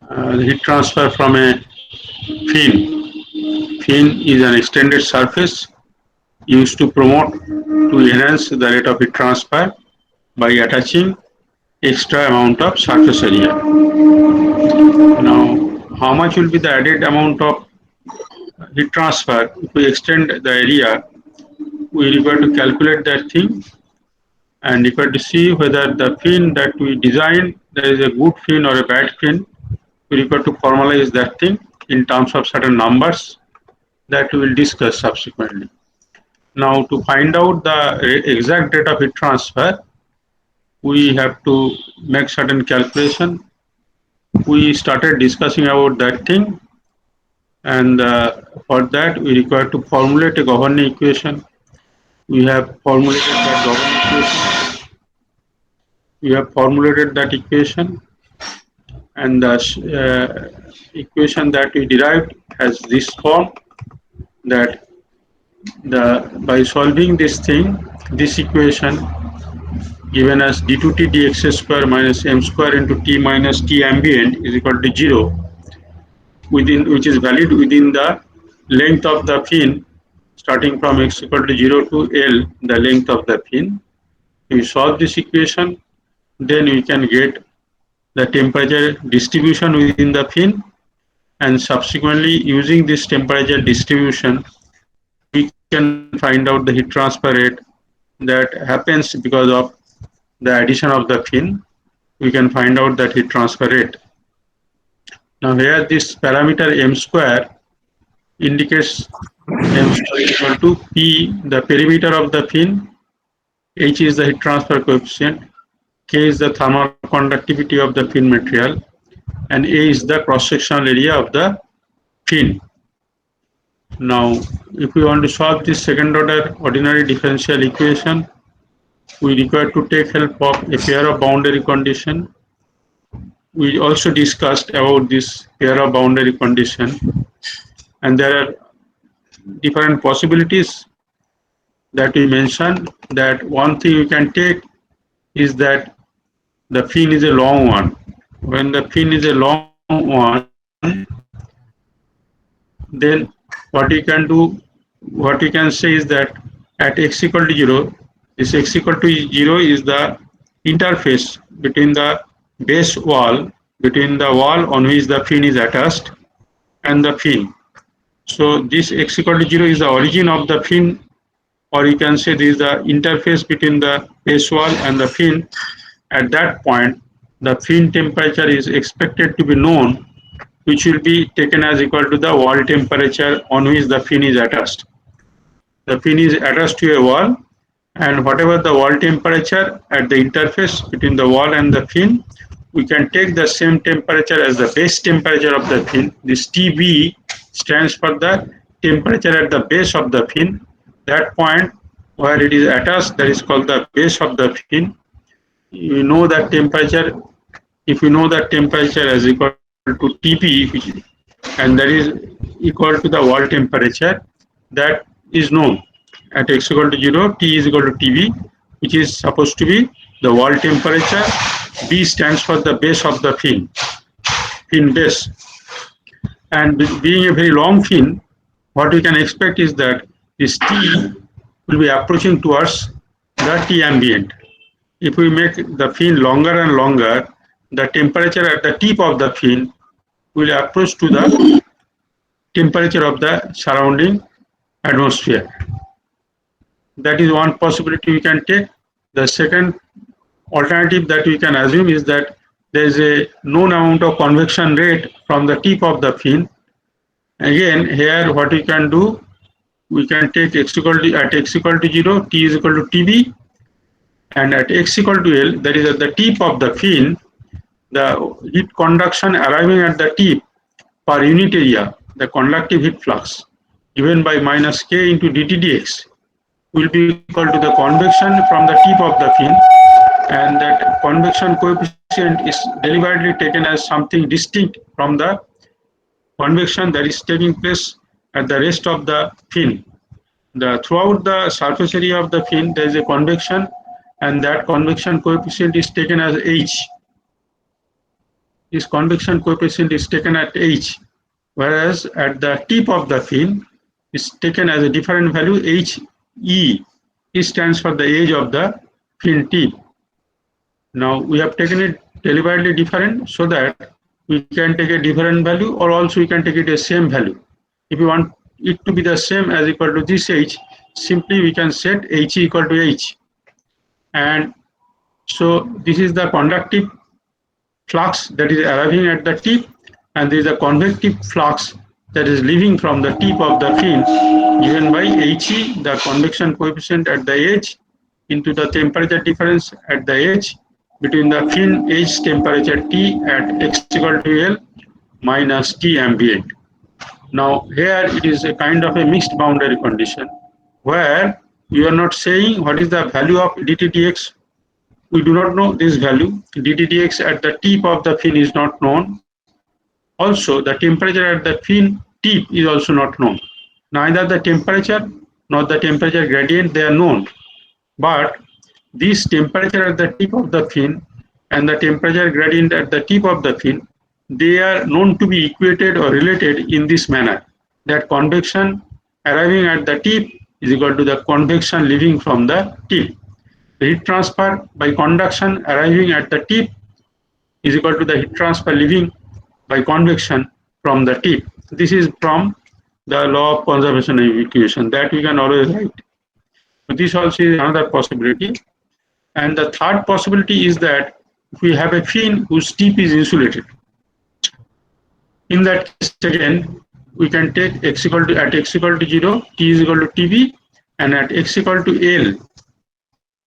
the heat transfer from a fin. Fin is an extended surface used to promote to enhance the rate of heat transfer by attaching extra amount of surface area. Now, how much will be the added amount of heat transfer if we extend the area? We require to calculate that thing and require to see whether the fin that we design there is a good fin or a bad fin. We require to formalize that thing in terms of certain numbers that we will discuss subsequently. Now, to find out the exact rate of heat transfer, we have to make certain calculation. We started discussing about that thing, and for that we require to formulate a governing equation. We have formulated that governing equation. We have formulated that equation, and the equation that we derived has this form, that the by solving this thing, this equation given as d2t dx square minus m square into t minus t ambient is equal to 0, within which is valid within the length of the fin starting from x equal to 0 to L, the length of the fin. We solve this equation, then we can get the temperature distribution within the fin, and subsequently using this temperature distribution we can find out the heat transfer rate that happens because of the addition of the fin. We can find out that heat transfer rate. Now here this parameter m square indicates m square is equal to p, the perimeter of the fin, h is the heat transfer coefficient, k is the thermal conductivity of the fin material, and a is the cross-sectional area of the fin. Now, if we want to solve this second order ordinary differential equation, we require to take help of a pair of boundary condition. We also discussed about this pair of boundary condition, and there are different possibilities that we mentioned. That one thing you can take is that the fin is a long one. When the fin is a long one, then what you can do, what you can say is that at x equal to 0, this x equal to 0 is the interface between the base wall, between the wall on which the fin is attached and the fin. So this x equal to 0 is the origin of the fin, or you can say this is the interface between the base wall and the fin. At that point, the fin temperature is expected to be known, which will be taken as equal to the wall temperature on which the fin is attached. The fin is attached to a wall, and whatever the wall temperature at the interface between the wall and the fin, we can take the same temperature as the base temperature of the fin. This TB stands for the temperature at the base of the fin. That point where it is attached, that is called the base of the fin. You know that temperature. If you know that temperature as equal to Tp, and that is equal to the wall temperature, that is known. At x equal to 0, T is equal to Tb, which is supposed to be the wall temperature. B stands for the base of the fin base. And being a very long fin, what we can expect is that this T will be approaching towards the T ambient. If we make the fin longer and longer, the temperature at the tip of the fin will approach to the temperature of the surrounding atmosphere. That is one possibility we can take. The second alternative that we can assume is that there is a known amount of convection rate from the tip of the fin. Again, here what we can do, we can take x equal to, at x equal to 0, T is equal to Tb, and at x equal to L, that is at the tip of the fin, the heat conduction arriving at the tip per unit area, the conductive heat flux given by minus k into dt dx will be equal to the convection from the tip of the fin, and that convection coefficient is deliberately taken as something distinct from the convection that is taking place at the rest of the fin. Throughout the surface area of the fin, there is a convection, and that convection coefficient is taken as h. this convection coefficient is taken at H, whereas at the tip of the fin is taken as a different value HE. E stands for the edge of the fin tip. Now we have taken it deliberately different so that we can take a different value, or also we can take it a same value. If you want it to be the same as equal to this H, simply we can set H equal to H. And so this is the conductive flux that is arriving at the tip, and there is a convective flux that is leaving from the tip of the fin, given by He, the convection coefficient at the edge, into the temperature difference at the edge between the fin edge temperature T at x equal to L minus T ambient. Now here it is a kind of a mixed boundary condition where you are not saying what is the value of dTdx. We do not know this value. dTdx at the tip of the fin is not known. Also, the temperature at the fin tip is also not known. Neither the temperature nor the temperature gradient, they are known. But this temperature at the tip of the fin and the temperature gradient at the tip of the fin, they are known to be equated or related in this manner, that convection arriving at the tip is equal to the convection leaving from the tip. The heat transfer by conduction arriving at the tip is equal to the heat transfer leaving by convection from the tip. This is from the law of conservation of equation that we can always write. So this also is another possibility. And the third possibility is that if we have a fin whose tip is insulated, in that case again we can take x equal to, at x equal to 0, T is equal to Tb, and at x equal to L,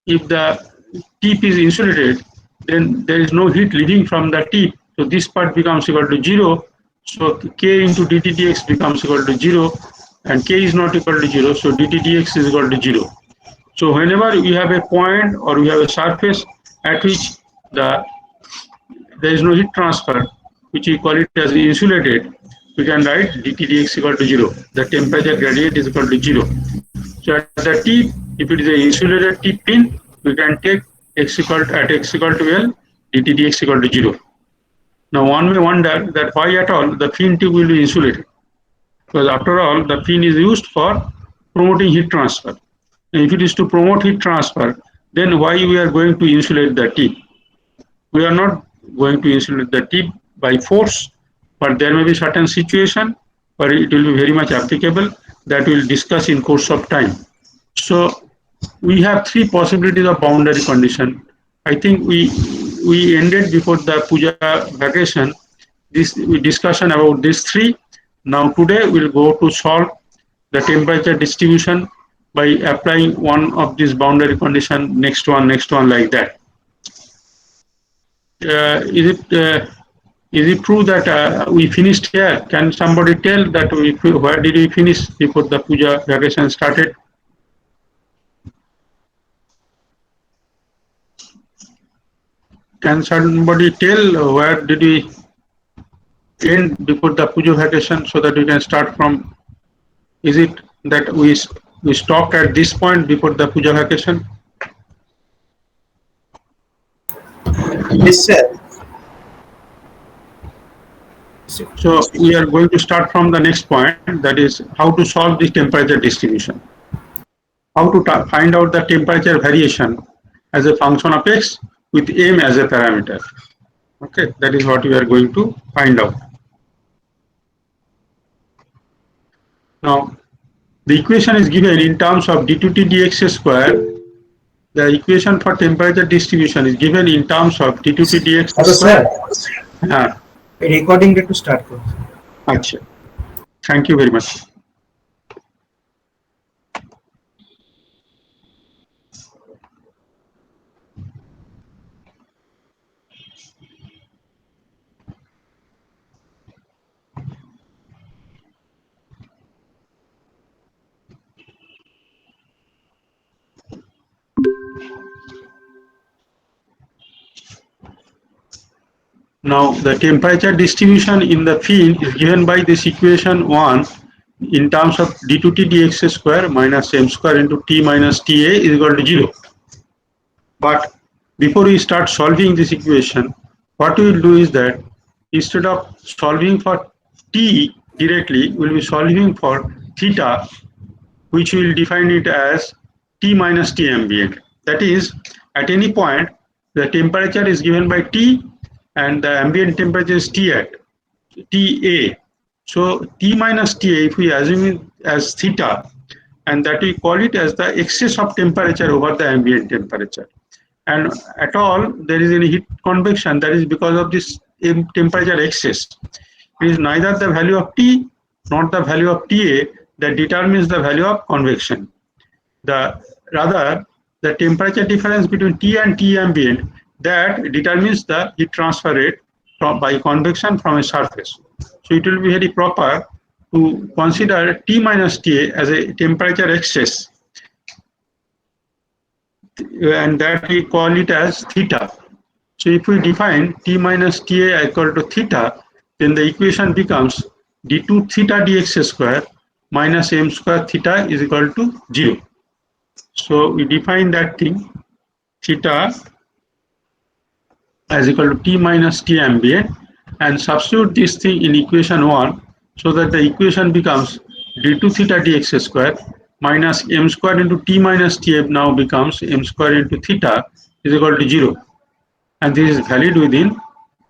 if the tip is insulated, then there is no heat leaving from the tip, so this part becomes equal to 0. So K into dTdx becomes equal to 0, and K is not equal to 0, so dTdx is equal to 0. So whenever we have a point or we have a surface at which there is no heat transfer, which we call it as insulated, we can write dTdx equal to 0. The temperature gradient is equal to 0. So at the tip, if it is an insulated tip pin, we can take x equal to, at x equal to L, dTdx equal to 0. Now one may wonder that why at all the fin tip will be insulated, because after all the fin is used for promoting heat transfer. And if it is to promote heat transfer, then why we are going to insulate the tip? We are not going to insulate the tip by force, but there may be certain situation where it will be very much applicable that we will discuss in course of time. So we have three possibilities of boundary condition. I think we ended before the puja vacation this discussion about these three. Now today we'll go to solve the temperature distribution by applying one of these boundary condition, next one like that. Is it true that we finished here? Can somebody tell that where did we finish before the puja vacation started? Can somebody tell where did we end before the puja vacation so that we can start from? Is it that we stopped at this point before the puja vacation? Yes, sir. So we are going to start from the next point, that is how to solve this temperature distribution. How to find out the temperature variation as a function of x with m as a parameter. Okay, that is what we are going to find out. Now, the equation is given in terms of d2t dx square. The equation for temperature distribution is given in terms of d2t dx square. Sir. Recording to start. Achha. Thank you very much. Now the temperature distribution in the fin is given by this equation 1 in terms of d2t dx square minus m square into t minus ta is equal to 0. But before we start solving this equation, what we will do is that instead of solving for T directly, we'll be solving for theta, which will define it as T minus T ambient. That is, at any point, the temperature is given by T and the ambient temperature is T at TA. So T minus TA, if we assume it as theta, and that we call it as the excess of temperature over the ambient temperature. And at all, there is any heat convection, that is because of this temperature excess. It is neither the value of T nor the value of TA that determines the value of convection. Rather, the temperature difference between T and T ambient that determines the heat transfer rate by convection from a surface. So it will be very proper to consider T minus TA as a temperature excess, and that we call it as theta. So if we define T minus TA equal to theta, then the equation becomes d2 theta dx square minus m square theta is equal to 0. So we define that thing, theta as equal to T minus T ambient, and substitute this thing in equation 1, so that the equation becomes d2 theta dx square minus m square into T minus T now becomes m square into theta is equal to 0. And this is valid within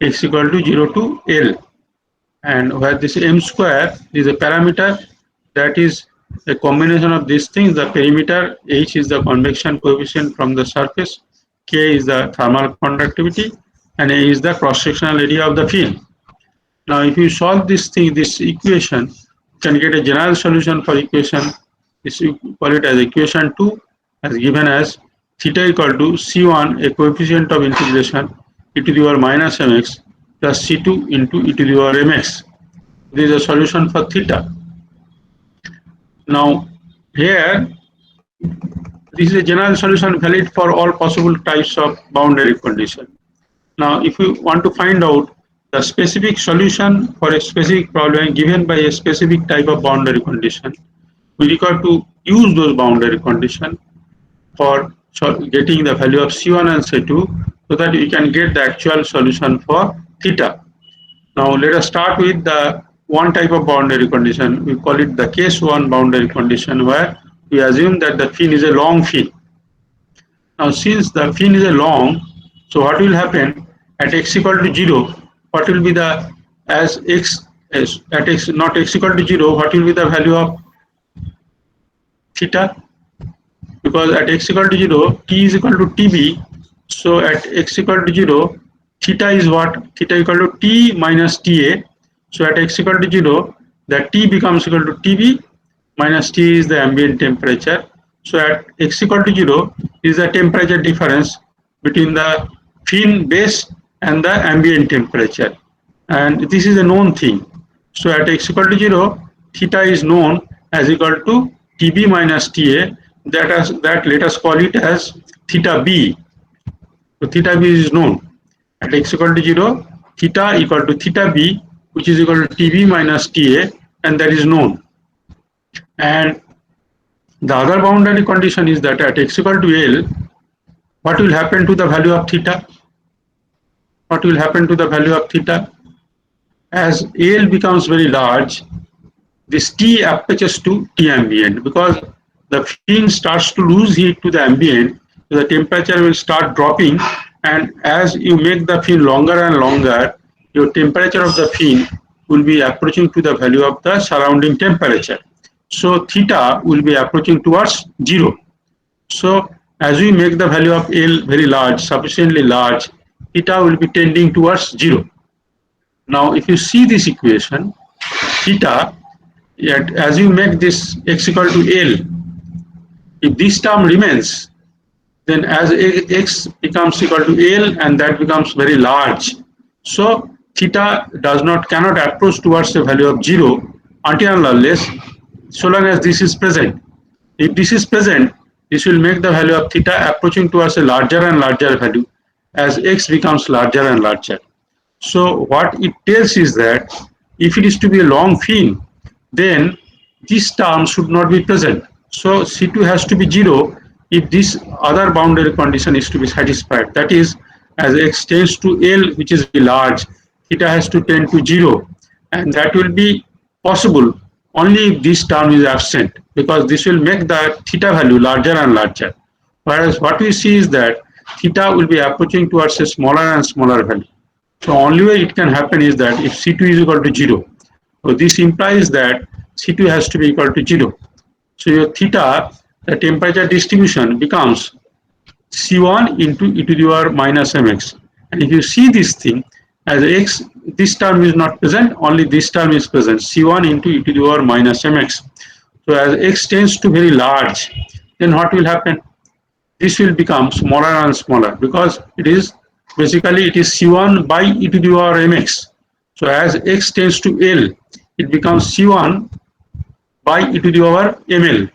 x equal to 0 to L. And where this m square is a parameter, that is a combination of these things. The perimeter, h is the convection coefficient from the surface, k is the thermal conductivity, and a is the cross-sectional area of the field. Now if you solve this thing, this equation, you can get a general solution for equation. This you call it as equation 2, as given as theta equal to C1, a coefficient of integration e to the power minus mx plus C2 into e to the power mx. This is a solution for theta. Now here, this is a general solution valid for all possible types of boundary condition. Now if you want to find out the specific solution for a specific problem given by a specific type of boundary condition, we require to use those boundary condition for getting the value of C1 and C2, so that we can get the actual solution for theta. Now let us start with the one type of boundary condition. We call it the case 1 boundary condition, where we assume that the fin is a long fin. Now since the fin is a long, so what will happen at x equal to 0, what will be the, as x is at x not x equal to 0, what will be the value of theta? Because at x equal to 0, t is equal to tb, so at x equal to 0, theta is what? Theta equal to t minus ta. So at x equal to 0, the t becomes equal to tb minus t is the ambient temperature. So at x equal to 0 is the temperature difference between the fin base and the ambient temperature, and this is a known thing. So at x equal to 0, theta is known as equal to tb minus ta. That let us call it as theta b. So theta b is known. At x equal to 0, theta equal to theta b, which is equal to tb minus ta, and that is known. And the other boundary condition is that at x equal to L, what will happen to the value of theta? What will happen to the value of theta? As L becomes very large, this T attaches to T ambient, because the fin starts to lose heat to the ambient, so the temperature will start dropping, and as you make the fin longer and longer, your temperature of the fin will be approaching to the value of the surrounding temperature. So theta will be approaching towards 0. So as we make the value of L very large, sufficiently large, theta will be tending towards 0. Now if you see this equation, theta, as you make this x equal to L, if this term remains, then as x becomes equal to L, and that becomes very large, so theta cannot approach towards the value of 0 until and unless, so long as this is present. If this is present, this will make the value of theta approaching towards a larger and larger value as x becomes larger and larger. So what it tells is that if it is to be a long fin, then this term should not be present. So C2 has to be 0 if this other boundary condition is to be satisfied. That is, as x tends to L, which is large, theta has to tend to 0, and that will be possible only if this term is absent, because this will make the theta value larger and larger. Whereas what we see is that theta will be approaching towards a smaller and smaller value. So only way it can happen is that if C2 is equal to 0. So this implies that C2 has to be equal to 0. So your theta, the temperature distribution, becomes C1 into e to the power minus mx. And if you see this thing as x, this term is not present, only this term is present, C1 into e to the power minus mx. So as x tends to very large, then what will happen? This will become smaller and smaller, because it is basically it is C1 by e to the power mx. So as x tends to L, it becomes C1 by e to the power ml.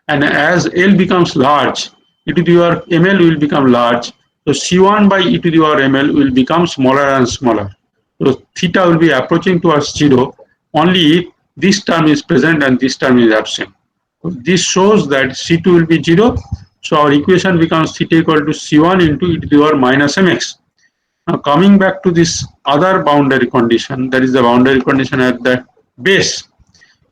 And as L becomes large, e to the power ml will become large. So C1 by e to the power ml will become smaller and smaller. So theta will be approaching towards 0 only if this term is present and this term is absent. So this shows that C2 will be 0. So our equation becomes theta equal to C1 into e to the power minus mx. Now coming back to this other boundary condition, that is the boundary condition at the base,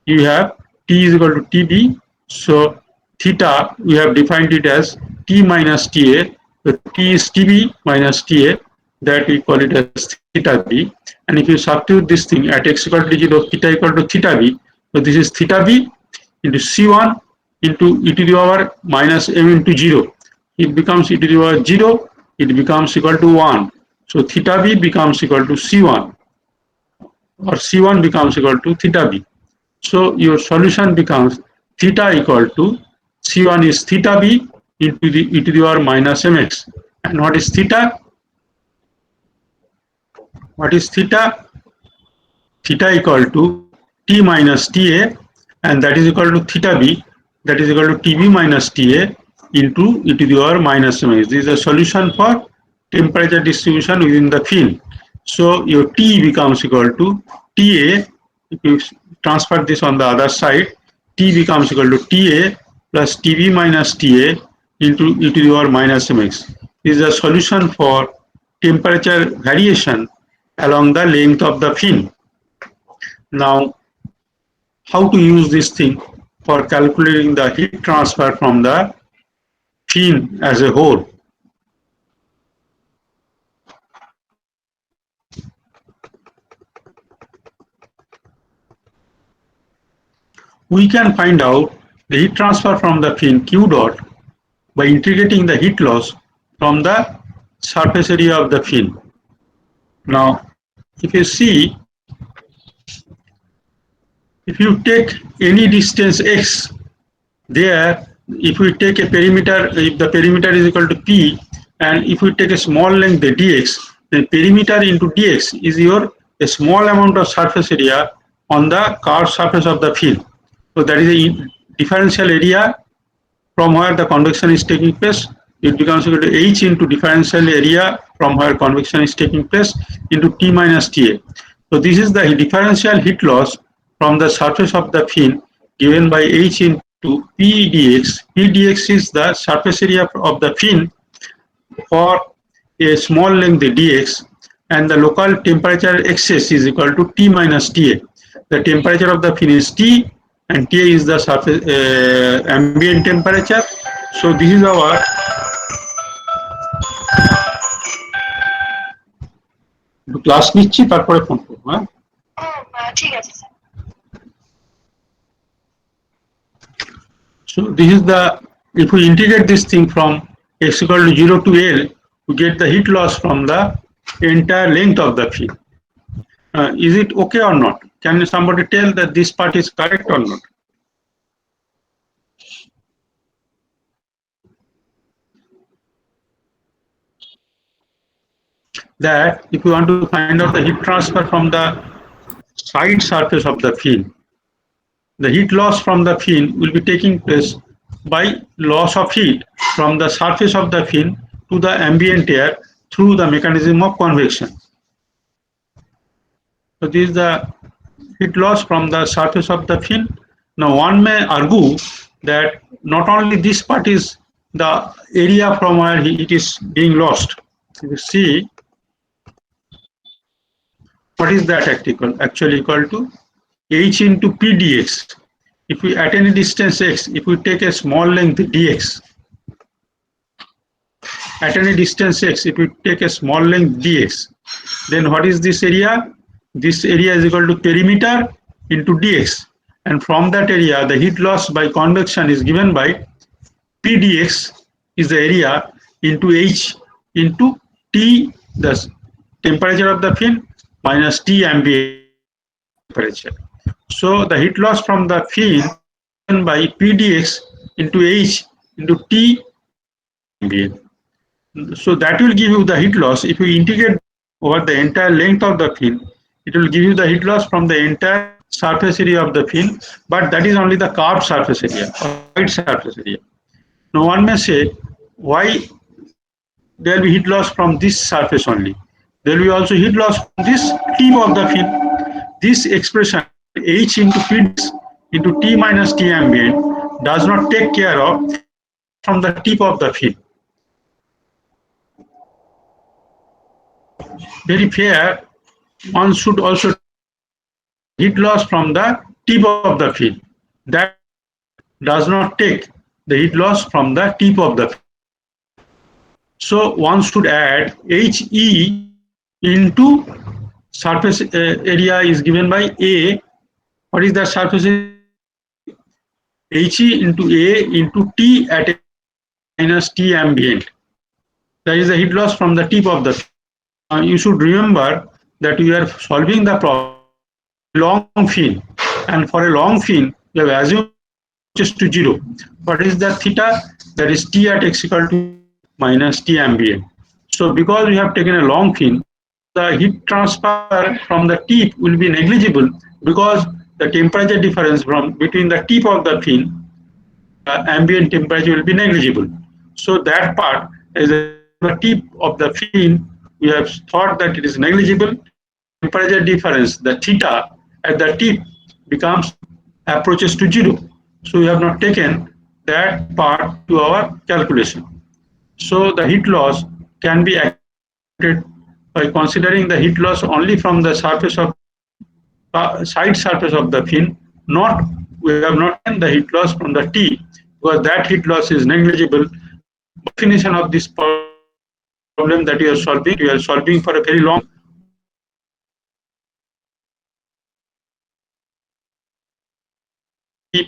you have T is equal to TB. So theta, we have defined it as T minus TA. So T is TB minus TA, that we call it as theta B. And if you substitute this thing at x equal to 0, theta equal to theta B, so this is theta B into C1 into e to the power minus m into 0. It becomes e to the power 0, it becomes equal to 1. So theta B becomes equal to C1, or C1 becomes equal to theta B. So your solution becomes theta equal to C1 is theta B into the e to the power minus mx. And what is theta? What is theta? Theta equal to T minus TA, and that is equal to theta B, that is equal to TB minus TA into e to the power minus mx. This is a solution for temperature distribution within the field. So your T becomes equal to TA. If you transfer this on the other side, T becomes equal to TA plus TB minus TA into e to the power minus mx. This is a solution for temperature variation along the length of the fin. Now, how to use this thing for calculating the heat transfer from the fin as a whole? We can find out the heat transfer from the fin Q dot by integrating the heat loss from the surface area of the fin. Now, if you see, if you take any distance x, there, if we take a perimeter, if the perimeter is equal to P, and if we take a small length, the dx, then perimeter into dx is your a small amount of surface area on the curved surface of the fin. So that is a differential area from where the convection is taking place. It becomes equal to H into differential area from where convection is taking place into T minus TA. So this is the differential heat loss from the surface of the fin given by H into P dx. P dx is the surface area of the fin for a small length dx, and the local temperature excess is equal to T minus TA. The temperature of the fin is T, and TA is the surface ambient temperature. So this is our class নিচ্ছি তারপরে phone করব। হ্যাঁ ঠিক আছে sir. So this is the, if we integrate this thing from x equal to 0 to L, we get the heat loss from the entire length of the fin. Is it okay or not? Can somebody tell that this part is correct or not? That if you want to find out the heat transfer from the side surface of the fin, the heat loss from the fin will be taking place by loss of heat from the surface of the fin to the ambient air through the mechanism of convection. So this is the heat loss from the surface of the fin. Now one may argue that not only this part is the area from where it is being lost. You see, what is that actually equal to? H into P dx. If we at any distance x, if we take a small length dx, at any distance x, if we take a small length dx, then what is this area? This area is equal to perimeter into dx. And from that area, the heat loss by convection is given by P dx is the area into H into T, the temperature of the fin, minus T ambient temperature. So the heat loss from the fin given by P dx into H into T ambient. So that will give you the heat loss. If you integrate over the entire length of the fin, it will give you the heat loss from the entire surface area of the fin, but that is only the curved surface area, or wide surface area. Now one may say, why there will be heat loss from this surface only? There will be also heat loss from this tip of the fin. This expression H into P into T minus T ambient does not take care of from the tip of the fin. Very fair, one should also heat loss from the tip of the fin. That does not take the heat loss from the tip of the fin. So one should add HE into surface area is given by A. What is the surface area? HE into A into T at a minus T ambient. That is the heat loss from the tip of the fin. You should remember that we are solving the problem long fin, and for a long fin you have assumed just to 0. What is the theta? That is T at x equal to minus T ambient. So because we have taken a long fin, the heat transfer from the tip will be negligible, because the temperature difference from between the tip of the fin, ambient temperature will be negligible. So that part is the tip of the fin. We have thought that it is negligible. Temperature difference, the theta at the tip becomes approaches to 0. So we have not taken that part to our calculation. So the heat loss can be calculated by considering the heat loss only from the surface of side surface of the fin. We have not taken the heat loss from the tip, because that heat loss is negligible. Definition of this problem that we are solving for a very long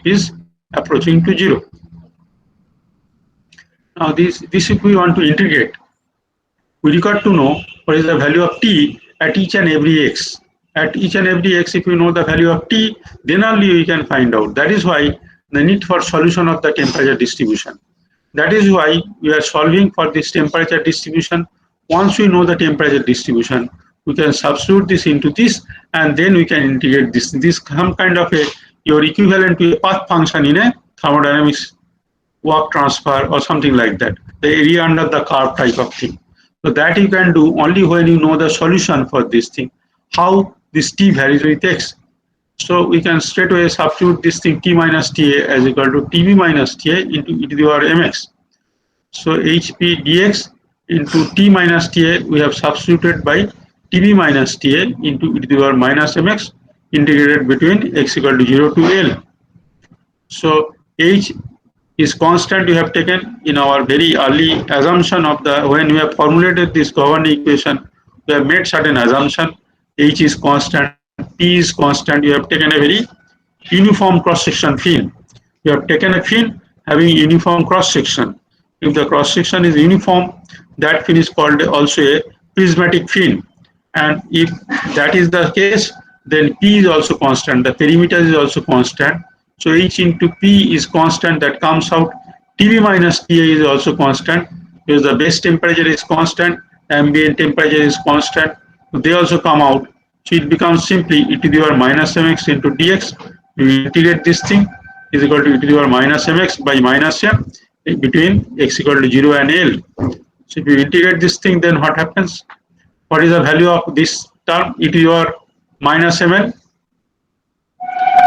is approaching to 0. Now this if we want to integrate, we require to know what is the value of T at each and every x. At each and every x, if we know the value of T, then only we can find out. That is why the need for solution of the temperature distribution. That is why we are solving for this temperature distribution. Once we know the temperature distribution, we can substitute this into this, and then we can integrate this. This some kind of your equivalent to a path function in a thermodynamics work transfer or something like that. The area under the curve type of thing. So that you can do only when you know the solution for this thing. How this T varies with x. So we can straight away substitute this thing T minus TA as equal to TB minus TA into e to the power mx. So HP dx into T minus TA we have substituted by TB minus TA into e to the power minus mx integrated between x equal to 0 to L. So H is constant. We have taken in our very early assumption of the when we have formulated this governing equation, we have made certain assumption. H is constant, P is constant. You have taken a very uniform cross section fin. You have taken a fin having uniform cross section. If the cross section is uniform, that fin is called also a prismatic fin. And if that is the case, then P is also constant. The perimeter is also constant. So H into P is constant. That comes out. TB minus TA is also constant because the base temperature is constant, ambient temperature is constant. So they also come out. So it becomes simply e to the power minus mx into dx. We integrate this thing is equal to e to the power minus mx by minus m between x equal to 0 and L. So if you integrate this thing, then what happens? What is the value of this term e to the power minus ml?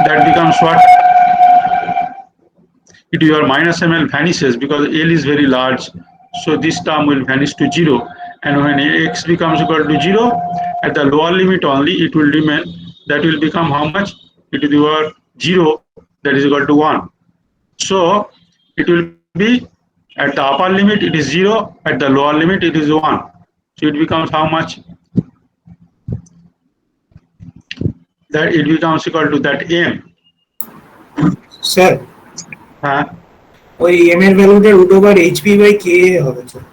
That becomes what? E to the power minus ml vanishes because L is very large. So this term will vanish to 0. And when x becomes equal to 0, at the lower limit only, it will remain, that will become how much? E to the power 0, that is equal to 1. So it will be at the upper limit it is 0, at the lower limit it is 1. So it becomes how much? That it becomes equal to that m. Sir হ্যাঁ, ওই m এর ভ্যালুটা root over HP by K হবে sir,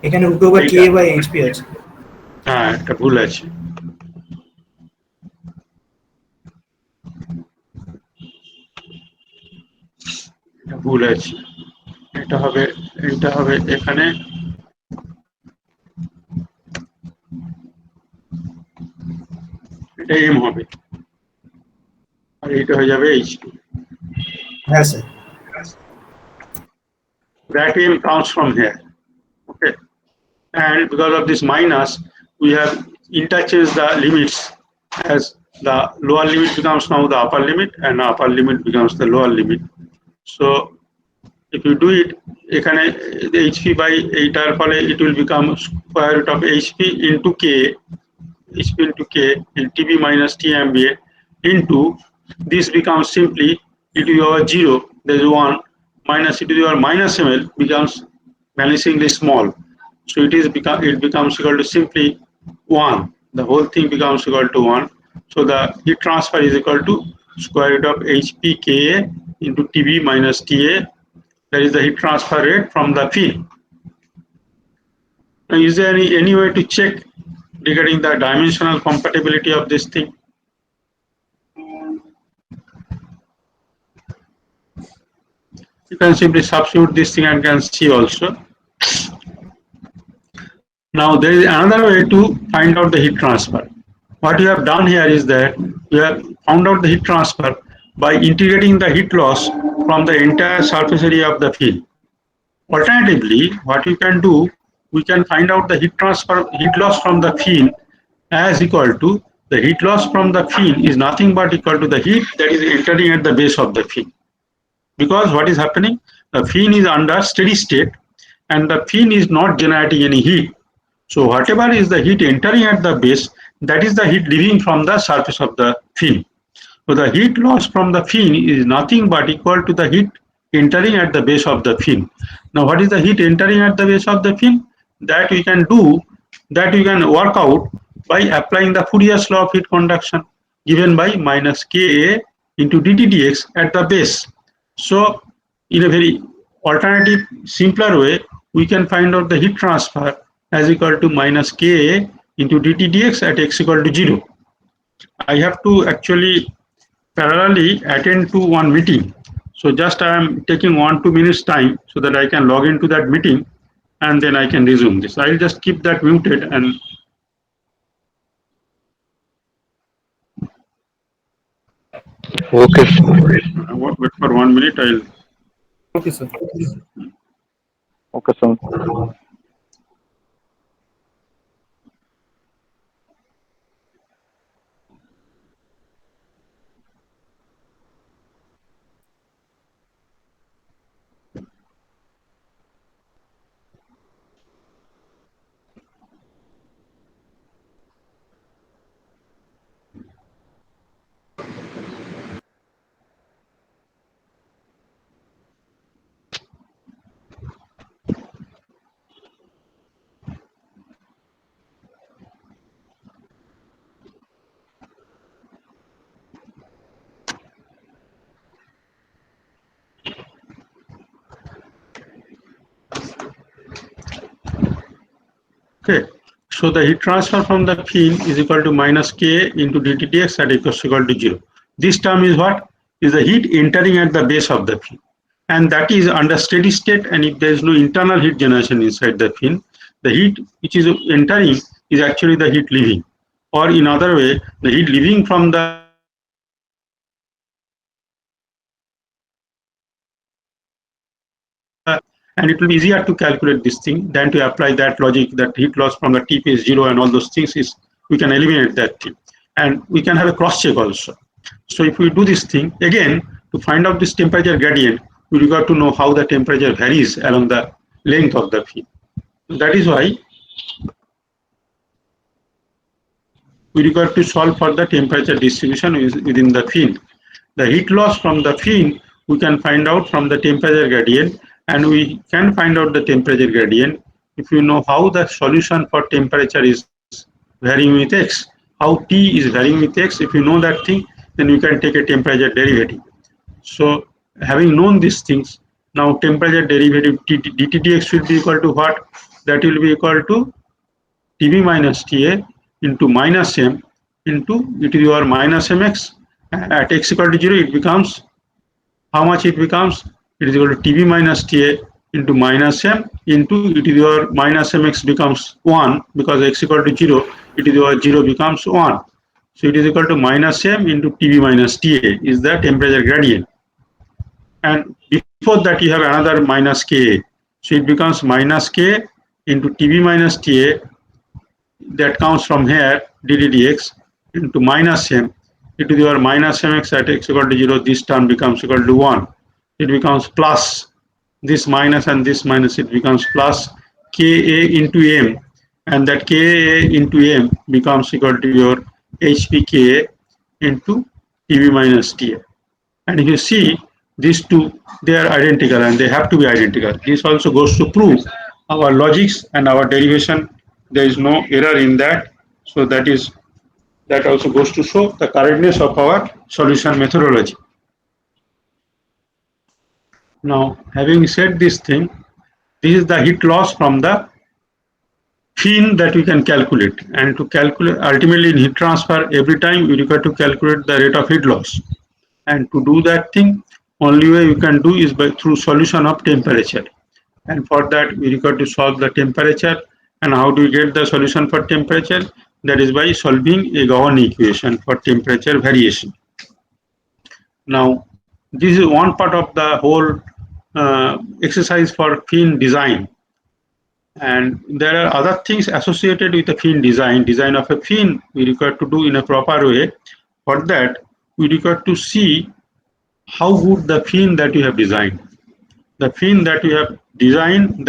এখানে root over K by HP আছে। হ্যাঁ, একটা ভুল আছে। ভুল আছে, এটা হবে এখানে এটা m হবে আর এটা হয়ে যাবে h2। হ্যাঁ sir. That m comes from here. Okay, and because of this minus, we have interchanged the limits, as the lower limit becomes now the upper limit and upper limit becomes the lower limit. So if you do it, এখানে the hp by এইটার ফলে it will become square root of hp into k, hp into k in tb minus tmba into this becomes simply e to the power 0, there is 1, minus e to the power minus ml becomes vanishingly small. So it becomes equal to simply 1. The whole thing becomes equal to 1. So the heat transfer is equal to square root of hp ka into tb minus ta. That is the heat transfer rate from the fin. Now, is there any way to check regarding the dimensional compatibility of this thing? You can simply substitute this thing and can see also. Now there is another way to find out the heat transfer. What you have done here is that you have found out the heat transfer by integrating the heat loss from the entire surface area of the field. Alternatively, what you can do, we can find out the heat loss from the field as equal to the heat loss from the field is nothing but equal to the heat that is entering at the base of the field. Because what is happening, the fin is under steady state and the fin is not generating any heat. So whatever is the heat entering at the base, that is the heat leaving from the surface of the fin. So the heat loss from the fin is nothing but equal to the heat entering at the base of the fin. Now what is the heat entering at the base of the fin? That we can work out by applying the Fourier's law of heat conduction given by minus Ka into dt dx at the base. So in a very alternative, simpler way, we can find out the heat transfer as equal to minus Ka into dt dx at x equal to 0. I have to actually parallelly attend to one meeting. So just I am taking 1-2 minutes time so that I can log into that meeting and then I can resume this. I'll just keep that muted and Okay, wait for 1 minute. I'll. Okay sir. okay, sir. Okay, so the heat transfer from the fin is equal to minus K into dt dx at equal to 0. This term is what? Is the heat entering at the base of the fin. And that is under steady state, and if there is no internal heat generation inside the fin, the heat which is entering is actually the heat leaving. Or in other way, the heat leaving from the and it will be easier to calculate this thing than to apply that logic that heat loss from the tip is 0 and all those things is, we can eliminate that thing. And we can have a cross check also. So if we do this thing, again, to find out this temperature gradient, we got to know how the temperature varies along the length of the fin. That is why we require to solve for the temperature distribution within the fin. The heat loss from the fin we can find out from the temperature gradient, and we can find out the temperature gradient if you know how the solution for temperature is varying with x, how T is varying with x. If you know that thing, then you can take a temperature derivative. So having known these things, now temperature derivative dt dx will be equal to what? That will be equal to Tb minus Ta into minus m into e to the power minus mx. At x equal to 0, it becomes, how much it becomes? It is equal to Tb minus Ta into minus m into e to the power minus mx becomes 1, because x equal to 0, e to the power 0 becomes 1. So it is equal to minus m into Tb minus Ta is the temperature gradient. And before that you have another minus Ka. So it becomes minus K into Tb minus Ta, that comes from here dt dx into minus m e to the power minus mx at x equal to 0. This term becomes equal to 1. It becomes plus this minus and this minus, it becomes plus Ka into m, and that Ka into m becomes equal to your Hpka into Tb minus Ta. And if you see these two, they are identical and they have to be identical. This also goes to prove our logics and our derivation, there is no error in that. So that also goes to show the correctness of our solution methodology. Now, having said this thing, this is the heat loss from the fin that we can calculate. And to calculate, ultimately in heat transfer, every time we require to calculate the rate of heat loss. And to do that thing, only way you can do is by through solution of temperature. And for that, we require to solve the temperature. And how do we get the solution for temperature? That is by solving a Gowan equation for temperature variation. Now, this is one part of the whole exercise for fin design. And there are other things associated with the fin design. Design of a fin we require to do in a proper way. For that, we require to see how good the fin that we have designed. The fin that we have designed,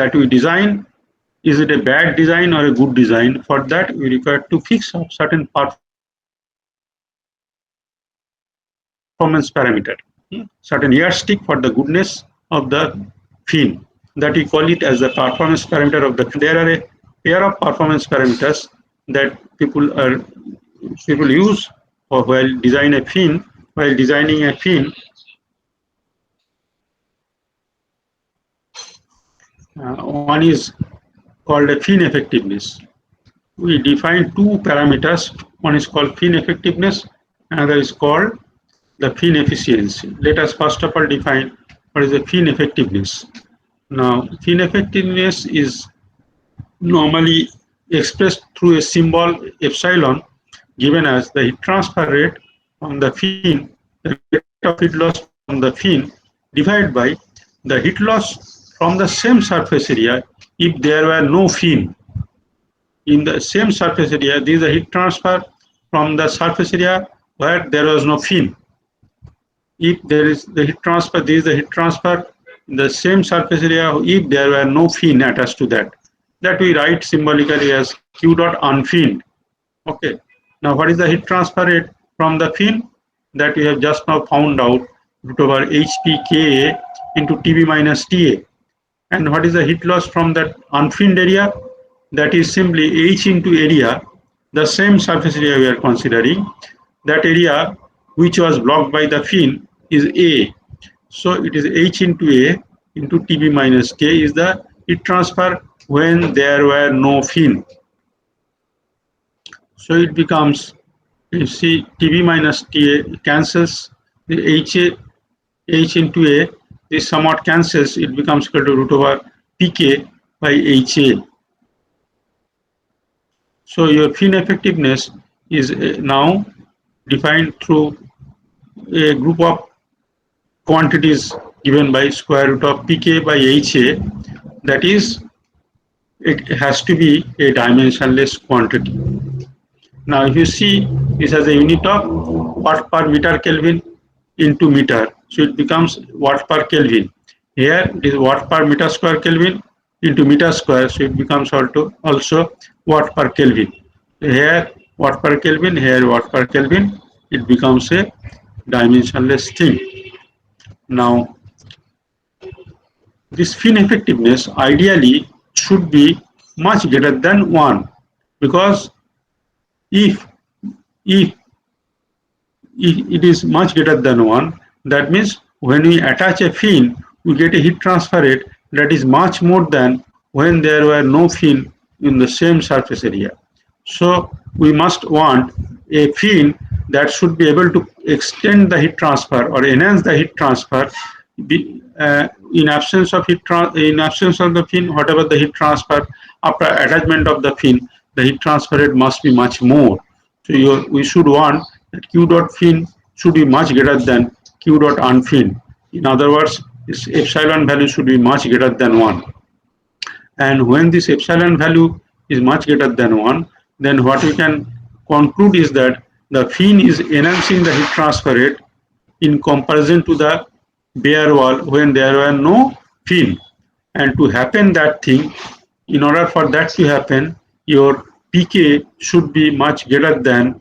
is it a bad design or a good design? For that, we require to fix a certain performance parameter, certain yardstick for the goodness of the fin. That we call it as the performance parameter of the fin. There are a pair of performance parameters that people use while designing a fin. One is called a fin effectiveness. We define two parameters. One is called fin effectiveness, another is called the fin efficiency. Let us first of all define what is the fin effectiveness. Now, fin effectiveness is normally expressed through a symbol epsilon, given as the heat transfer rate from the fin, the rate of heat loss from the fin, divided by the heat loss from the same surface area if there were no fin. In the same surface area, this is the heat transfer from the surface area where there was no fin. If there is the heat transfer, this is the heat transfer in the same surface area if there were no fin attached to that. That we write symbolically as Q dot unfinned. Okay. Now, what is the heat transfer rate from the fin? That we have just now found out, root over Hpka into Tb minus Ta. And what is the heat loss from that unfinned area? That is simply H into area, the same surface area we are considering. That area which was blocked by the fin is A. So it is H into A into Tb minus Ta is the heat transfer when there were no fin. So it becomes, you see, Tb minus Ta cancels, the H into A, this somewhat cancels, it becomes equal to root over Pk by Ha. So your fin effectiveness is now defined through a group of quantities given by square root of Pk by Ha. That is, it has to be a dimensionless quantity. Now, if you see, this has a unit of watt per meter Kelvin into meter. So it becomes watt per Kelvin. Here it is watt per meter square Kelvin. into meter square, so it becomes also watt per Kelvin. Here watt per Kelvin, here watt per Kelvin, it becomes a dimensionless thing. Now, this fin effectiveness ideally should be much greater than 1, because if if it is much greater than 1, that means when we attach a fin, we get a heat transfer rate that is much more than when there were no fin in the same surface area. So we must want a fin that should be able to extend the heat transfer or enhance the heat transfer. In absence of the fin, whatever the heat transfer after attachment of the fin, the heat transfer rate must be much more. So we should want that Q dot fin should be much greater than Q dot unfin. In other words, this epsilon value should be much greater than 1. And when this epsilon value is much greater than 1, then what we can conclude is that the fin is enhancing the heat transfer rate in comparison to the bare wall when there were no fin. And to happen that thing, in order for that to happen, your pK should be much greater than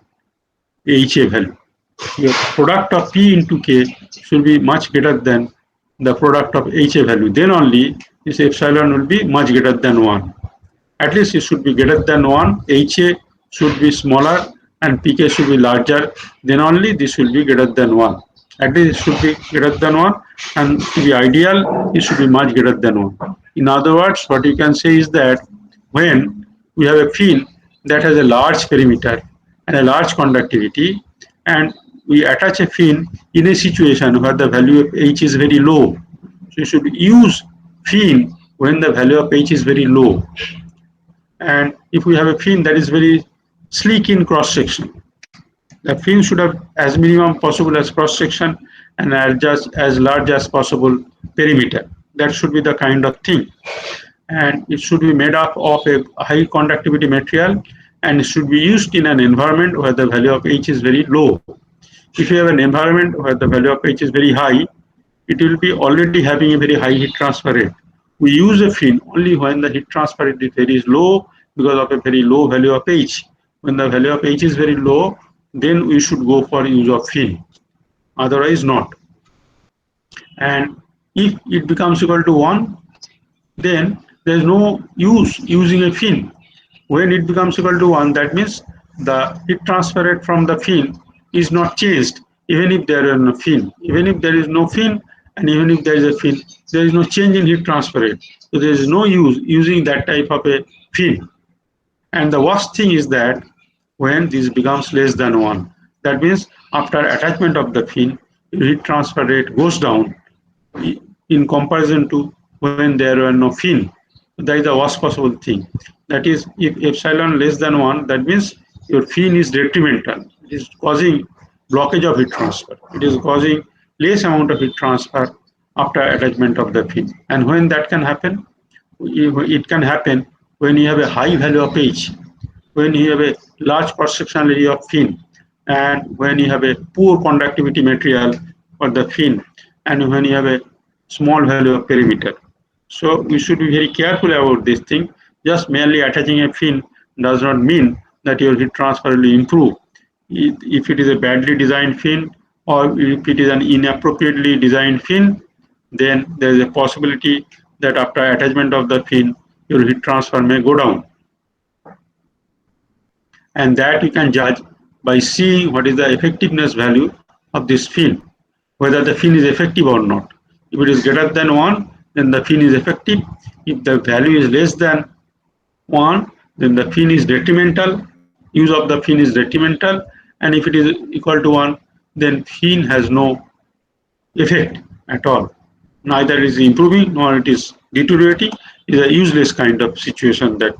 HA value. Your product of P into K should be much greater than the product of HA value. Then only this epsilon will be much greater than 1. At least it should be greater than 1, HA should be smaller and pK should be larger, then only this will be greater than 1. At least it should be greater than 1, and to be ideal, it should be much greater than 1. In other words, what you can say is that when we have a fin that has a large perimeter and a large conductivity, and we attach a fin in a situation where the value of H is very low. So you should use fin when the value of H is very low. And if we have a fin that is very sleek in cross section, the fin should have as minimum possible as cross section and as large as possible perimeter. That should be the kind of thing. And it should be made up of a high conductivity material, and it should be used in an environment where the value of H is very low. If you have an environment where the value of H is very high, it will be already having a very high heat transfer rate. We use a fin only when the heat transfer rate is very low because of a very low value of H. When the value of H is very low, then we should go for use of fin, otherwise not. And if it becomes equal to 1, then there is no use using a fin. When it becomes equal to 1, that means the heat transfer rate from the fin is not changed, even if there is no fin. Even if there is no fin, and even if there is a fin, there is no change in heat transfer rate. So there is no use using that type of a fin. And the worst thing is that when this becomes less than 1, that means after attachment of the fin, heat transfer rate goes down in comparison to when there were no fin. That is the worst possible thing. That is, if epsilon less than 1, that means your fin is detrimental. It is causing blockage of heat transfer. It is causing less amount of heat transfer after attachment of the fin. And when that can happen, it can happen when you have a high value of H, when you have a large cross-sectional area of fin, and when you have a poor conductivity material for the fin, and when you have a small value of perimeter. So we should be very careful about this thing. Just merely attaching a fin does not mean that your heat transfer will improve. If it is a badly designed fin, or if it is an inappropriately designed fin, then there is a possibility that after attachment of the fin, your heat transfer may go down. And that you can judge by seeing what is the effectiveness value of this fin, whether the fin is effective or not. If it is greater than 1, then the fin is effective. If the value is less than 1, then the fin is detrimental. Use of the fin is detrimental. And if it is equal to 1, then fin has no effect at all. Neither it is improving nor it is deteriorating. It is a useless kind of situation that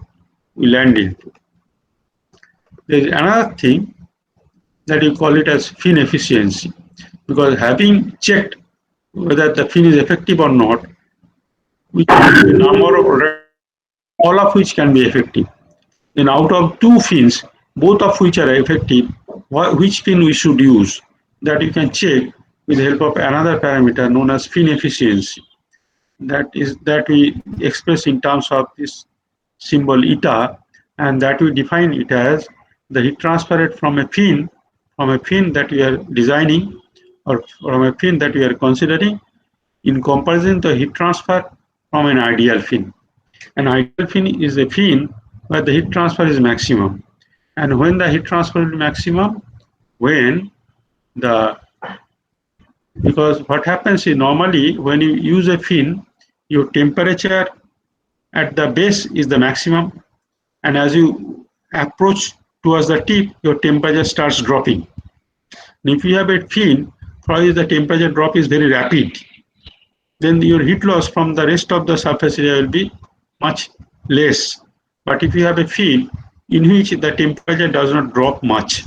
we land into. There is another thing that you call it as fin efficiency, because having checked whether the fin is effective or not, we can a number of products, all of which can be effective. Then out of 2 fins, both of which are effective, which fin we should use, that you can check with the help of another parameter known as fin efficiency. that we express in terms of this symbol eta, and that we define it as the heat transfer rate from a fin that we are designing or from a fin that we are considering in comparison to heat transfer from an ideal fin. An ideal fin is a fin where the heat transfer is maximum. And when the heat transfer is maximum, because what happens is normally when you use a fin, your temperature at the base is the maximum, and as you approach towards the tip, your temperature starts dropping. And if you have a fin, probably the temperature drop is very rapid, then your heat loss from the rest of the surface area will be much less. But if you have a fin in which the temperature does not drop much,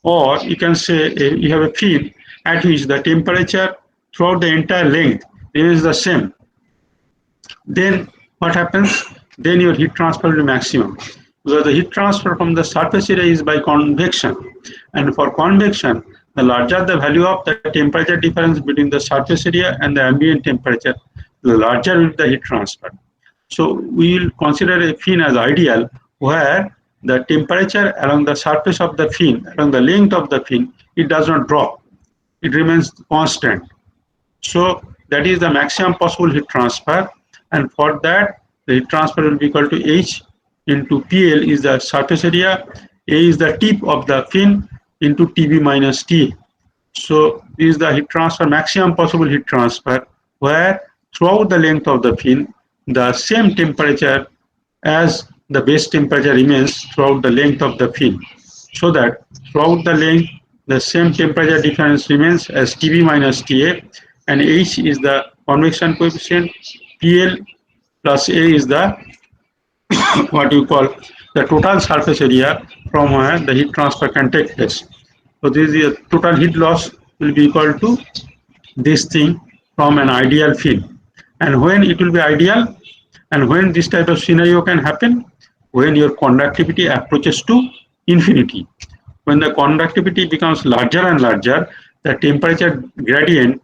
or you can say you have a fin at which the temperature throughout the entire length remains the same, then what happens? Then your heat transfer will be maximum. Because the heat transfer from the surface area is by convection. And for convection, the larger the value of the temperature difference between the surface area and the ambient temperature, the larger will be the heat transfer. So we will consider a fin as ideal where the temperature along the surface of the fin, along the length of the fin, it does not drop. It remains constant. So that is the maximum possible heat transfer. And for that, the heat transfer will be equal to H into PL is the surface area, A is the tip of the fin into TB minus T. So this is the heat transfer, maximum possible heat transfer, where throughout the length of the fin, the same temperature as the base temperature remains throughout the length of the fin. So that throughout the length, the same temperature difference remains as TB minus TA, and H is the convection coefficient, PL plus A is the what you call the total surface area from where the heat transfer can take place. So this is the total heat loss will be equal to this thing from an ideal fin. And when it will be ideal, and when this type of scenario can happen, when your conductivity approaches to infinity. When the conductivity becomes larger and larger, the temperature gradient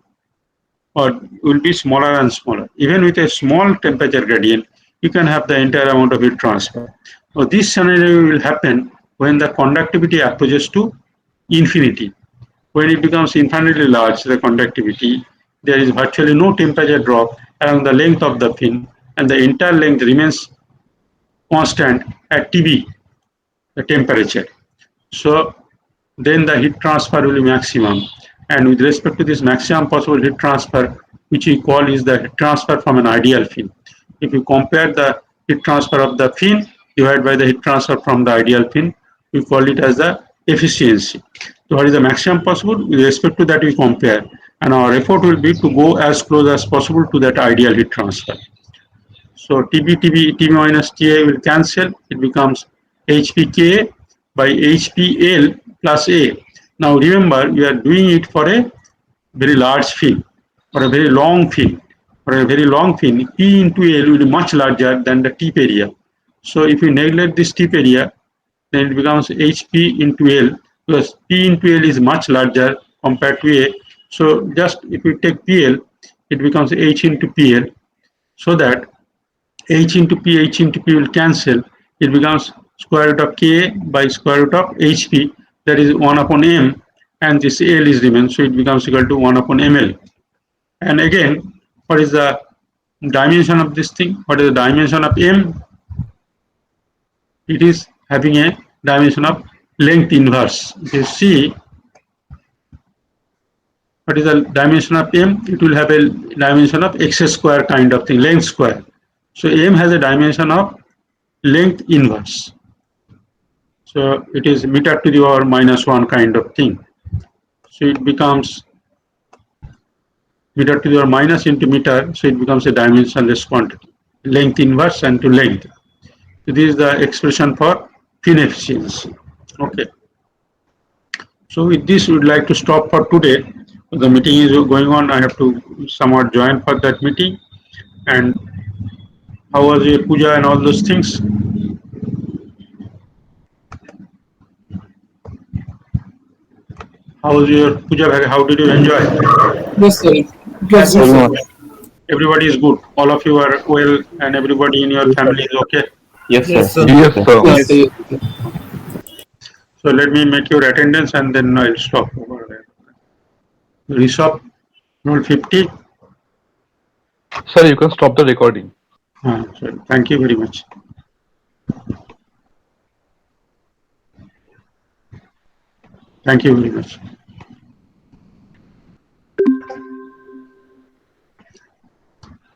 will be smaller and smaller. Even with a small temperature gradient, you can have the entire amount of heat transfer. So this scenario will happen when the conductivity approaches to infinity. When it becomes infinitely large, the conductivity, there is virtually no temperature drop along the length of the fin, and the entire length remains constant at TB, the temperature. So then the heat transfer will be maximum. And with respect to this maximum possible heat transfer, which we call is the heat transfer from an ideal fin. If you compare the heat transfer of the fin divided by the heat transfer from the ideal fin, we call it as the efficiency. So what is the maximum possible? With respect to that we compare, and our effort will be to go as close as possible to that ideal heat transfer. So TB minus TA will cancel. It becomes HPK by HPL plus A. Now remember, we are doing it for a very large fin, for a very long fin. For a very long fin, P into L will be much larger than the tip area. So if you neglect this tip area, then it becomes HP into L, because P into L is much larger compared to A. So just if you take PL, it becomes H into PL, so that H into P will cancel. It becomes square root of K by square root of HP, that is 1 upon M, and this L is remains, so it becomes equal to 1 upon ML. And again, what is the dimension of this thing? What is the dimension of M? It is having a dimension of length inverse. If you see, what is the dimension of M? It will have a dimension of x square kind of thing, length square. So M has a dimension of length inverse. So it is meter to the power minus 1 kind of thing. So it becomes meter to the power minus into meter, so it becomes a dimensionless quantity, length inverse and to length. So this is the expression for fin efficiency. Okay. So with this, we would like to stop for today. The meeting is going on. I have to somewhat join for that meeting. And how was your puja and all those things? How was your puja? How did you enjoy? Yes, sir. It was Yes, good, sir. sir. everybody is good. All of you are well, and everybody in your family is okay. Yes, Yes, sir. sir. Yes, sir. Yes. So let me make your attendance, and then I'll stop over there. Rishabh, roll 50. Sir, you can stop the recording. So thank you very much. Thank you very much.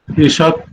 Rishabh,